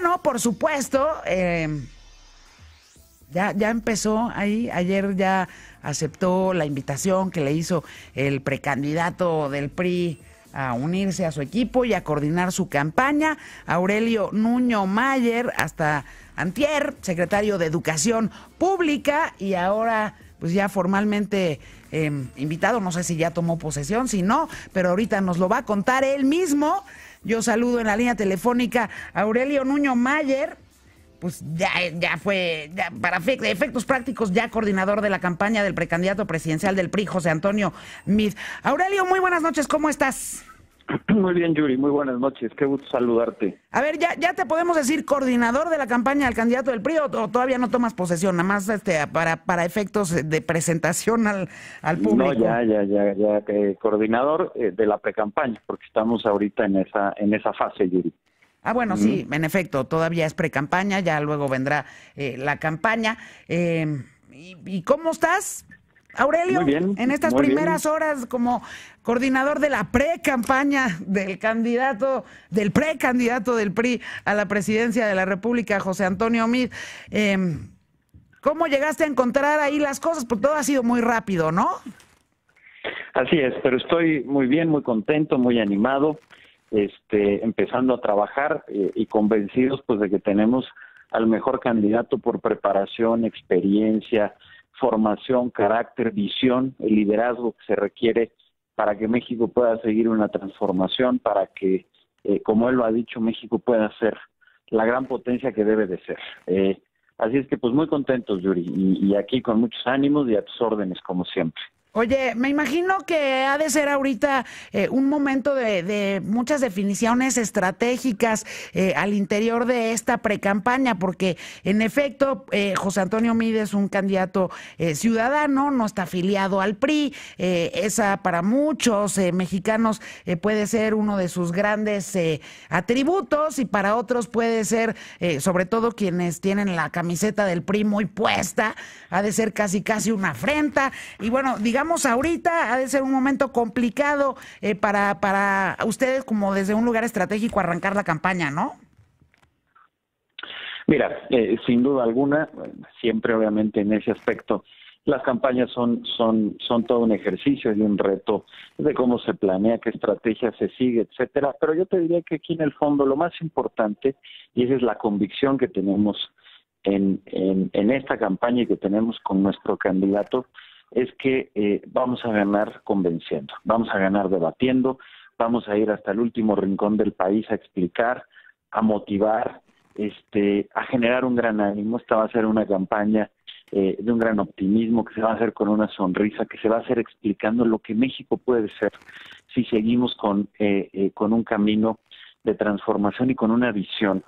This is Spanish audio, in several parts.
bueno, por supuesto, ya empezó ahí. Ayer ya aceptó la invitación que le hizo el precandidato del PRI a unirse a su equipo y a coordinar su campaña, Aurelio Nuño Mayer, hasta antier, secretario de Educación Pública, y ahora pues ya formalmente invitado. No sé si ya tomó posesión, si no, pero ahorita nos lo va a contar él mismo. Yo saludo en la línea telefónica a Aurelio Nuño Mayer, pues ya fue, para efectos prácticos, ya coordinador de la campaña del precandidato presidencial del PRI, José Antonio Meade. Aurelio, muy buenas noches, ¿cómo estás? Muy bien, Yuri, muy buenas noches, qué gusto saludarte. A ver, ¿ya te podemos decir coordinador de la campaña del candidato del PRI o todavía no tomas posesión, nada más para efectos de presentación al público? No, ya, coordinador de la precampaña, porque estamos ahorita en esa fase, Yuri. Ah, bueno, sí, en efecto, todavía es precampaña, ya luego vendrá la campaña. ¿Y cómo estás, Aurelio? Muy bien, en estas primeras horas como coordinador de la precampaña del precandidato del PRI a la presidencia de la República, José Antonio Meade. ¿Cómo llegaste a encontrar ahí las cosas? Porque todo ha sido muy rápido, ¿no? Así es, pero estoy muy bien, muy contento, muy animado. Empezando a trabajar y convencidos pues de que tenemos al mejor candidato por preparación, experiencia, formación, carácter, visión, el liderazgo que se requiere para que México pueda seguir una transformación, para que, como él lo ha dicho, México pueda ser la gran potencia que debe de ser. Así es que pues muy contentos, Yuri, y aquí con muchos ánimos y a tus órdenes como siempre. Oye, me imagino que ha de ser ahorita un momento de muchas definiciones estratégicas al interior de esta precampaña, porque en efecto José Antonio Meade es un candidato ciudadano, no está afiliado al PRI. Esa para muchos mexicanos puede ser uno de sus grandes atributos, y para otros puede ser, sobre todo quienes tienen la camiseta del PRI muy puesta, ha de ser casi una afrenta. Y bueno, digamos, ahorita ha de ser un momento complicado para ustedes, como desde un lugar estratégico, arrancar la campaña, ¿no? Mira, sin duda alguna, siempre obviamente en ese aspecto, las campañas son todo un ejercicio y un reto de cómo se planea, qué estrategia se sigue, etcétera. Pero yo te diría que aquí en el fondo lo más importante, y esa es la convicción que tenemos en esta campaña y que tenemos con nuestro candidato, es que vamos a ganar convenciendo, vamos a ganar debatiendo, vamos a ir hasta el último rincón del país a explicar, a motivar, a generar un gran ánimo. Esta va a ser una campaña de un gran optimismo, que se va a hacer con una sonrisa, que se va a hacer explicando lo que México puede ser si seguimos con un camino de transformación y con una visión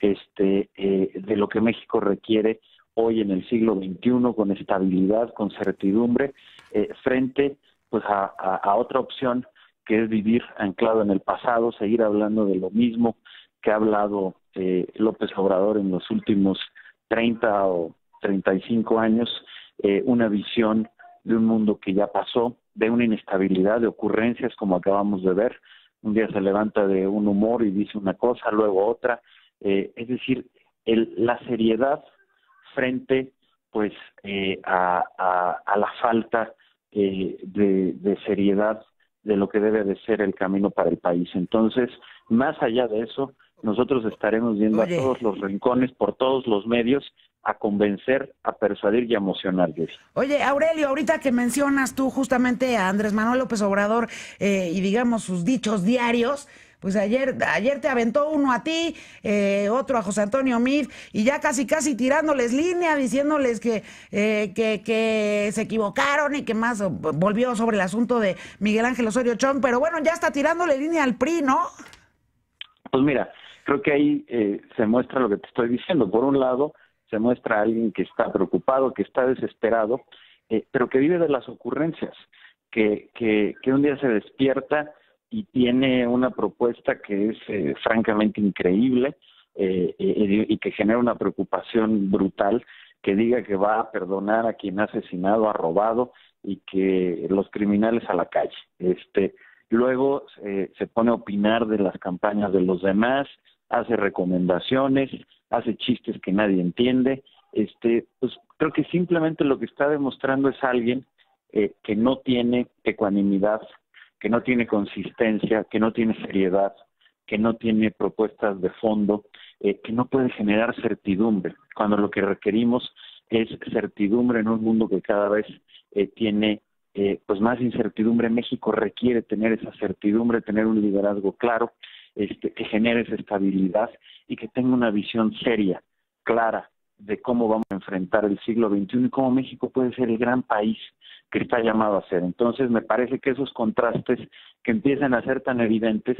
de lo que México requiere hoy en el siglo XXI, con estabilidad, con certidumbre, frente pues a otra opción, que es vivir anclado en el pasado, seguir hablando de lo mismo que ha hablado López Obrador en los últimos 30 o 35 años, una visión de un mundo que ya pasó, de una inestabilidad, de ocurrencias como acabamos de ver. Un día se levanta de un humor y dice una cosa, luego otra. Es decir, la seriedad frente pues a la falta de seriedad de lo que debe de ser el camino para el país. Entonces, más allá de eso, nosotros estaremos yendo a todos los rincones, por todos los medios, a convencer, a persuadir y a emocionar, Yuri. Oye, Aurelio, ahorita que mencionas tú justamente a Andrés Manuel López Obrador y digamos sus dichos diarios, pues ayer te aventó uno a ti, otro a José Antonio Meade, y ya casi tirándoles línea, diciéndoles que se equivocaron y que más volvió sobre el asunto de Miguel Ángel Osorio Chong, pero bueno, ya está tirándole línea al PRI, ¿no? Pues mira, creo que ahí se muestra lo que te estoy diciendo. Por un lado, se muestra a alguien que está preocupado, que está desesperado, pero que vive de las ocurrencias, que un día se despierta y tiene una propuesta que es francamente increíble y que genera una preocupación brutal, que diga que va a perdonar a quien ha asesinado, ha robado, y que los criminales a la calle. Luego se pone a opinar de las campañas de los demás, hace recomendaciones, hace chistes que nadie entiende. Pues creo que simplemente lo que está demostrando es alguien que no tiene ecuanimidad, que no tiene consistencia, que no tiene seriedad, que no tiene propuestas de fondo, que no puede generar certidumbre, cuando lo que requerimos es certidumbre en un mundo que cada vez tiene pues más incertidumbre. México requiere tener esa certidumbre, tener un liderazgo claro, que genere esa estabilidad y que tenga una visión seria, clara, de cómo vamos a enfrentar el siglo XXI y cómo México puede ser el gran país que está llamado a ser. Entonces me parece que esos contrastes que empiezan a ser tan evidentes,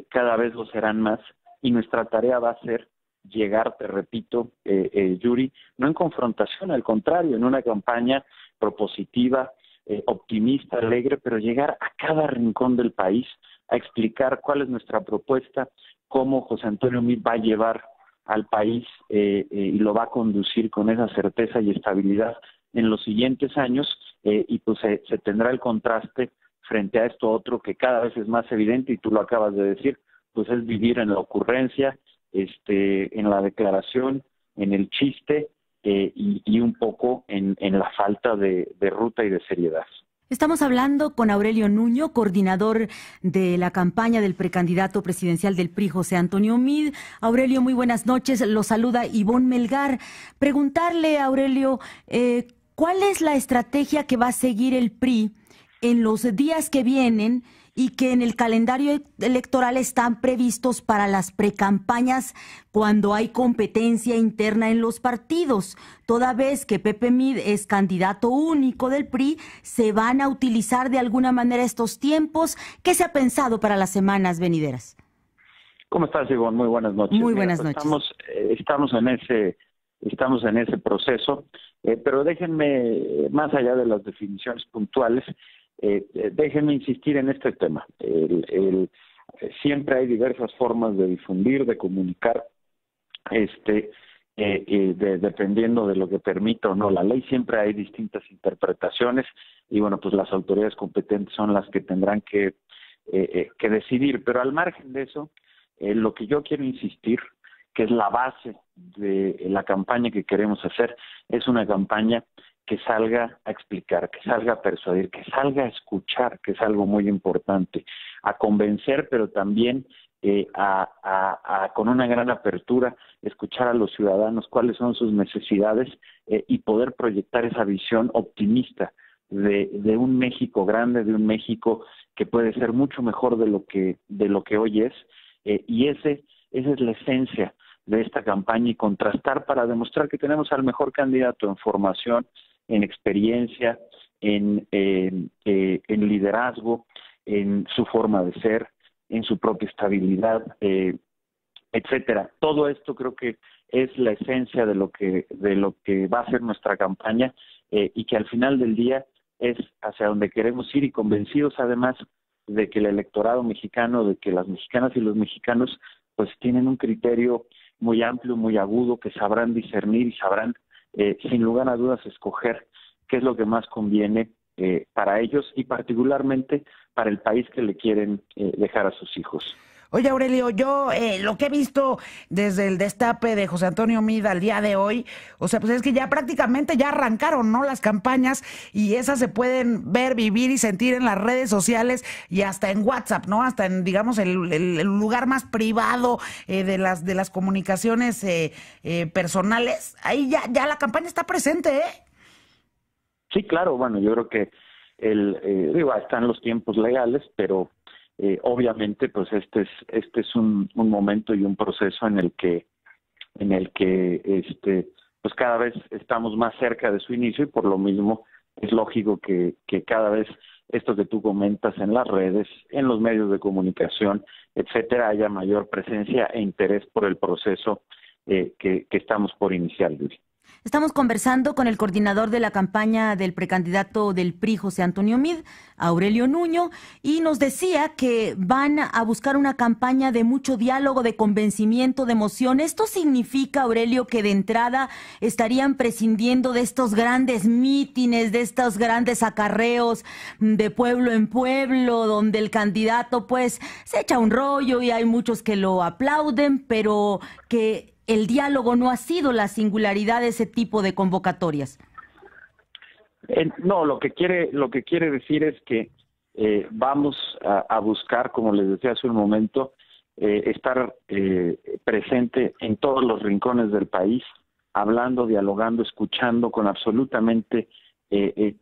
cada vez lo serán más, y nuestra tarea va a ser llegar, te repito, Yuri, no en confrontación, al contrario, en una campaña propositiva, optimista, alegre, pero llegar a cada rincón del país a explicar cuál es nuestra propuesta, cómo José Antonio Meade va a llevar al país y lo va a conducir con esa certeza y estabilidad en los siguientes años, y pues se tendrá el contraste frente a esto otro que cada vez es más evidente, y tú lo acabas de decir, pues es vivir en la ocurrencia, en la declaración, en el chiste, y un poco en la falta de ruta y de seriedad. Estamos hablando con Aurelio Nuño, coordinador de la campaña del precandidato presidencial del PRI, José Antonio Meade. Aurelio, muy buenas noches. Lo saluda Ivonne Melgar. Preguntarle, Aurelio, ¿cuál es la estrategia que va a seguir el PRI en los días que vienen y que en el calendario electoral están previstos para las precampañas cuando hay competencia interna en los partidos? Toda vez que Pepe Meade es candidato único del PRI, ¿se van a utilizar de alguna manera estos tiempos? ¿Qué se ha pensado para las semanas venideras? ¿Cómo estás, Ivonne? Muy buenas noches. Muy buenas noches. Estamos en ese proceso, pero déjenme, más allá de las definiciones puntuales, déjenme insistir en este tema. Siempre hay diversas formas de difundir, de comunicar, dependiendo de lo que permita o no la ley. Siempre hay distintas interpretaciones y bueno, pues las autoridades competentes son las que tendrán que decidir. Pero al margen de eso, lo que yo quiero insistir, que es la base de la campaña que queremos hacer, es una campaña que salga a explicar, que salga a persuadir, que salga a escuchar, que es algo muy importante, a convencer, pero también con una gran apertura, escuchar a los ciudadanos cuáles son sus necesidades, y poder proyectar esa visión optimista de un México grande, de un México que puede ser mucho mejor de lo que hoy es, y esa es la esencia de esta campaña, y contrastar para demostrar que tenemos al mejor candidato en formación, en experiencia, en liderazgo, en su forma de ser, en su propia estabilidad, etcétera. Todo esto creo que es la esencia de lo que va a ser nuestra campaña, y que al final del día es hacia donde queremos ir, y convencidos además de que el electorado mexicano, de que las mexicanas y los mexicanos pues tienen un criterio muy amplio, muy agudo, que sabrán discernir y sabrán sin lugar a dudas escoger qué es lo que más conviene para ellos y particularmente para el país que le quieren dejar a sus hijos. Oye, Aurelio, yo lo que he visto desde el destape de José Antonio Meade al día de hoy, o sea, pues es que ya prácticamente ya arrancaron, ¿no?, las campañas, y esas se pueden ver, vivir y sentir en las redes sociales y hasta en WhatsApp, ¿no? Hasta en, digamos, el lugar más privado de las comunicaciones personales. Ahí ya la campaña está presente, ¿eh? Sí, claro, bueno, yo creo que están los tiempos legales, pero obviamente pues este es un momento y un proceso en el que pues cada vez estamos más cerca de su inicio, y por lo mismo es lógico que cada vez esto que tú comentas en las redes, en los medios de comunicación, etcétera, haya mayor presencia e interés por el proceso que estamos por iniciar, Luis. Estamos conversando con el coordinador de la campaña del precandidato del PRI, José Antonio Meade, Aurelio Nuño, y nos decía que van a buscar una campaña de mucho diálogo, de convencimiento, de emoción. ¿Esto significa, Aurelio, que de entrada estarían prescindiendo de estos grandes mítines, de estos grandes acarreos de pueblo en pueblo, donde el candidato pues se echa un rollo y hay muchos que lo aplauden, pero que el diálogo no ha sido la singularidad de ese tipo de convocatorias? No, lo que quiere decir es que vamos a buscar, como les decía hace un momento, estar presente en todos los rincones del país, hablando, dialogando, escuchando con absolutamente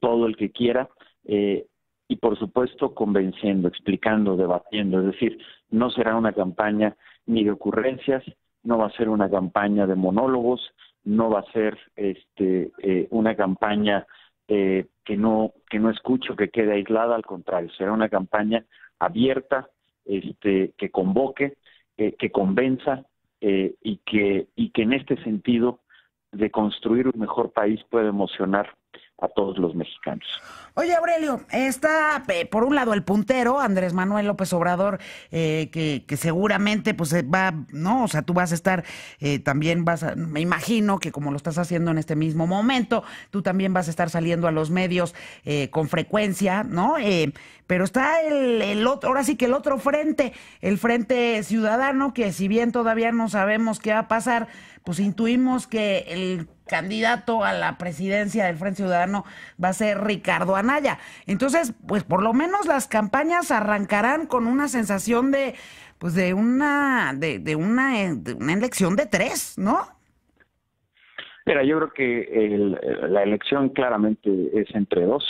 todo el que quiera, y por supuesto convenciendo, explicando, debatiendo. Es decir, no será una campaña ni de ocurrencias, no va a ser una campaña de monólogos, no va a ser una campaña que no escucho, que quede aislada. Al contrario, será una campaña abierta, que convoque, que convenza, y que en este sentido de construir un mejor país puede emocionar a todos los mexicanos. Oye, Aurelio, está por un lado el puntero, Andrés Manuel López Obrador, que seguramente pues va, ¿no? O sea, tú vas a estar, también me imagino que como lo estás haciendo en este mismo momento, tú también vas a estar saliendo a los medios con frecuencia, ¿no? Pero está el otro, ahora sí que el otro frente, el Frente Ciudadano, que si bien todavía no sabemos qué va a pasar, pues intuimos que el candidato a la presidencia del Frente Ciudadano va a ser Ricardo Anaya. Entonces, pues por lo menos las campañas arrancarán con una sensación de una elección de tres, ¿no? Mira, yo creo que la elección claramente es entre dos,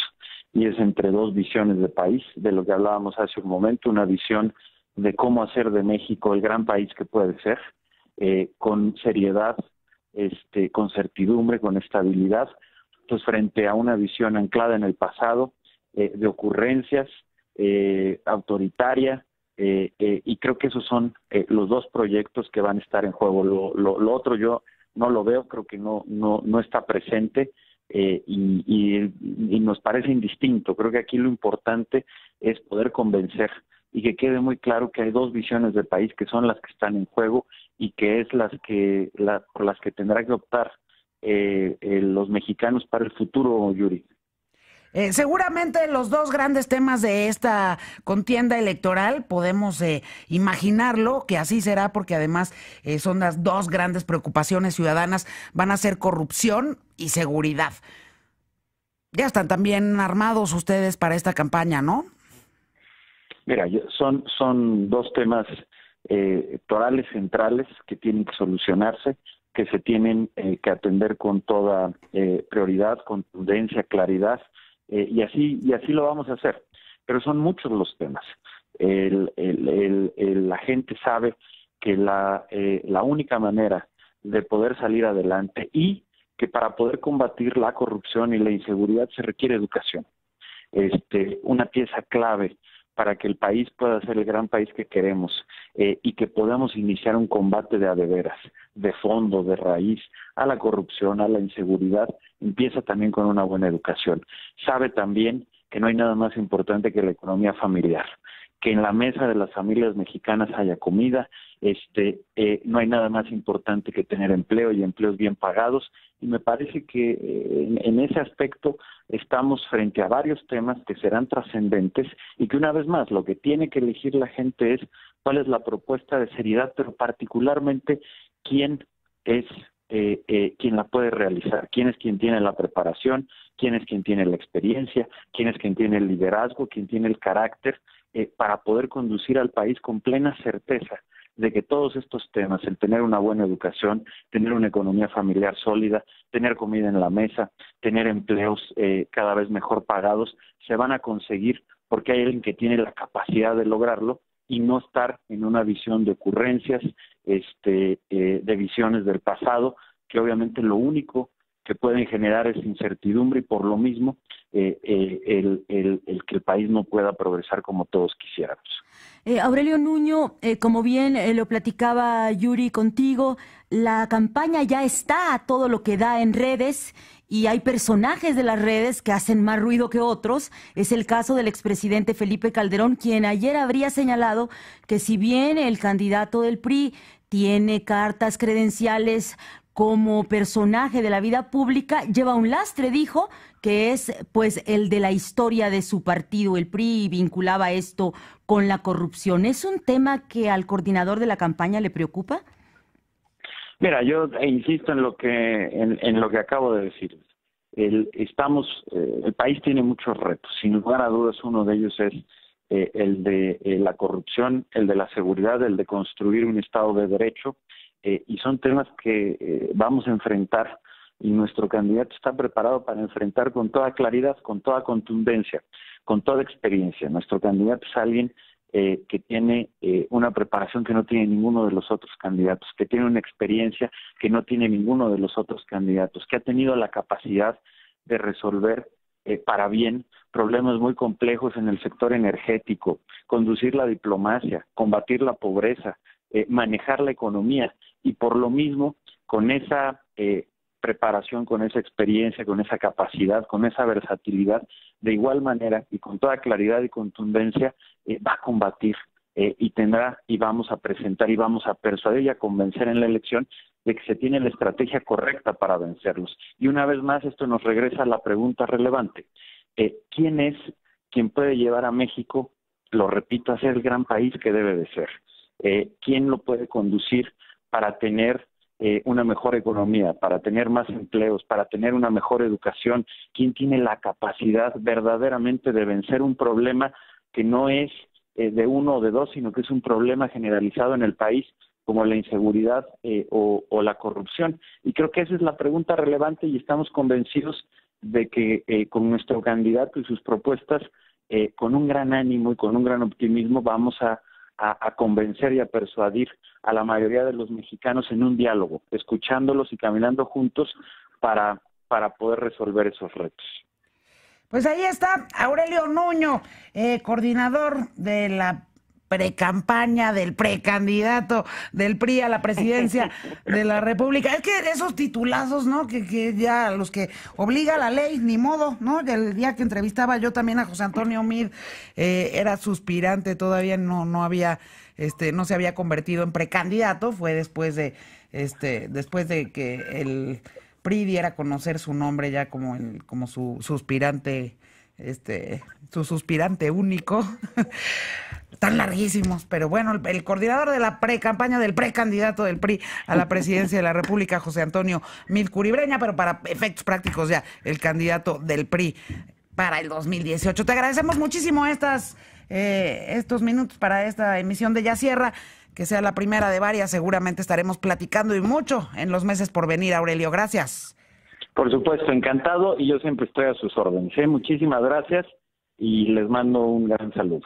y es entre dos visiones de país, de lo que hablábamos hace un momento, una visión de cómo hacer de México el gran país que puede ser, con seriedad, con certidumbre, con estabilidad, pues frente a una visión anclada en el pasado, de ocurrencias, autoritaria, y creo que esos son los dos proyectos que van a estar en juego. Lo otro yo no lo veo, creo que no está presente, y nos parece indistinto. Creo que aquí lo importante es poder convencer y que quede muy claro que hay dos visiones de país que son las que están en juego y que es por las que tendrá que optar los mexicanos para el futuro, Yuri. Seguramente los dos grandes temas de esta contienda electoral, podemos imaginarlo, que así será, porque además son las dos grandes preocupaciones ciudadanas, van a ser corrupción y seguridad. Ya están también armados ustedes para esta campaña, ¿no? Mira, son dos temas electorales centrales que tienen que solucionarse, que se tienen que atender con toda prioridad, contundencia, claridad, y así lo vamos a hacer. Pero son muchos los temas. La gente sabe que la única manera de poder salir adelante y que para poder combatir la corrupción y la inseguridad se requiere educación. Una pieza clave para que el país pueda ser el gran país que queremos, y que podamos iniciar un combate de a de veras, de fondo, de raíz, a la corrupción, a la inseguridad, empieza también con una buena educación. Sabe también que no hay nada más importante que la economía familiar, que en la mesa de las familias mexicanas haya comida, no hay nada más importante que tener empleo y empleos bien pagados, y me parece que en ese aspecto estamos frente a varios temas que serán trascendentes y que una vez más lo que tiene que elegir la gente es cuál es la propuesta de seriedad, pero particularmente quién es quien la puede realizar, quién es quien tiene la preparación, quién es quien tiene la experiencia, quién es quien tiene el liderazgo, quién tiene el carácter, para poder conducir al país con plena certeza de que todos estos temas, el tener una buena educación, tener una economía familiar sólida, tener comida en la mesa, tener empleos cada vez mejor pagados, se van a conseguir porque hay alguien que tiene la capacidad de lograrlo y no estar en una visión de ocurrencias, de visiones del pasado, que obviamente lo único que pueden generar esa incertidumbre y por lo mismo el que el país no pueda progresar como todos quisiéramos. Aurelio Nuño, como bien lo platicaba Yuri contigo, la campaña ya está a todo lo que da en redes y hay personajes de las redes que hacen más ruido que otros. Es el caso del expresidente Felipe Calderón, quien ayer habría señalado que si bien el candidato del PRI tiene cartas credenciales como personaje de la vida pública, lleva un lastre, dijo, que es pues el de la historia de su partido, el PRI, y vinculaba esto con la corrupción. ¿Es un tema que al coordinador de la campaña le preocupa? Mira, yo insisto en lo que acabo de decir. El país tiene muchos retos. Sin lugar a dudas, uno de ellos es el de la corrupción, el de la seguridad, el de construir un Estado de Derecho, y son temas que vamos a enfrentar y nuestro candidato está preparado para enfrentar con toda claridad, con toda contundencia, con toda experiencia. Nuestro candidato es alguien que tiene una preparación que no tiene ninguno de los otros candidatos, que tiene una experiencia que no tiene ninguno de los otros candidatos, que ha tenido la capacidad de resolver para bien problemas muy complejos en el sector energético, conducir la diplomacia, combatir la pobreza, manejar la economía, y por lo mismo, con esa preparación, con esa experiencia, con esa capacidad, con esa versatilidad, de igual manera y con toda claridad y contundencia, va a combatir y tendrá, y vamos a presentar y vamos a persuadir y a convencer en la elección de que se tiene la estrategia correcta para vencerlos. Y una vez más, esto nos regresa a la pregunta relevante. ¿Quién es quien puede llevar a México, lo repito, a ser el gran país que debe de ser? ¿Quién lo puede conducir para tener una mejor economía, para tener más empleos, para tener una mejor educación? ¿Quién tiene la capacidad verdaderamente de vencer un problema que no es de uno o de dos, sino que es un problema generalizado en el país, como la inseguridad o la corrupción? Y creo que esa es la pregunta relevante, y estamos convencidos de que con nuestro candidato y sus propuestas, con un gran ánimo y con un gran optimismo, vamos a convencer y a persuadir a la mayoría de los mexicanos en un diálogo, escuchándolos y caminando juntos para poder resolver esos retos. Pues ahí está Aurelio Nuño, coordinador de la precampaña del precandidato del PRI a la presidencia de la República. Es que esos titulazos, ¿no? Que ya los que obliga la ley, ni modo, ¿no? El día que entrevistaba yo también a José Antonio Meade, era suspirante, todavía no había, no se había convertido en precandidato, fue después de que el PRI diera a conocer su nombre ya como su suspirante, su suspirante único. Tan larguísimos, pero bueno, el coordinador de la precampaña del precandidato del PRI a la presidencia de la República, José Antonio Meade Curibreña, pero para efectos prácticos ya el candidato del PRI para el 2018. Te agradecemos muchísimo estos minutos para esta emisión de Ya Cierra, que sea la primera de varias. Seguramente estaremos platicando y mucho en los meses por venir, Aurelio. Gracias. Por supuesto, encantado, y yo siempre estoy a sus órdenes. Muchísimas gracias y les mando un gran saludo.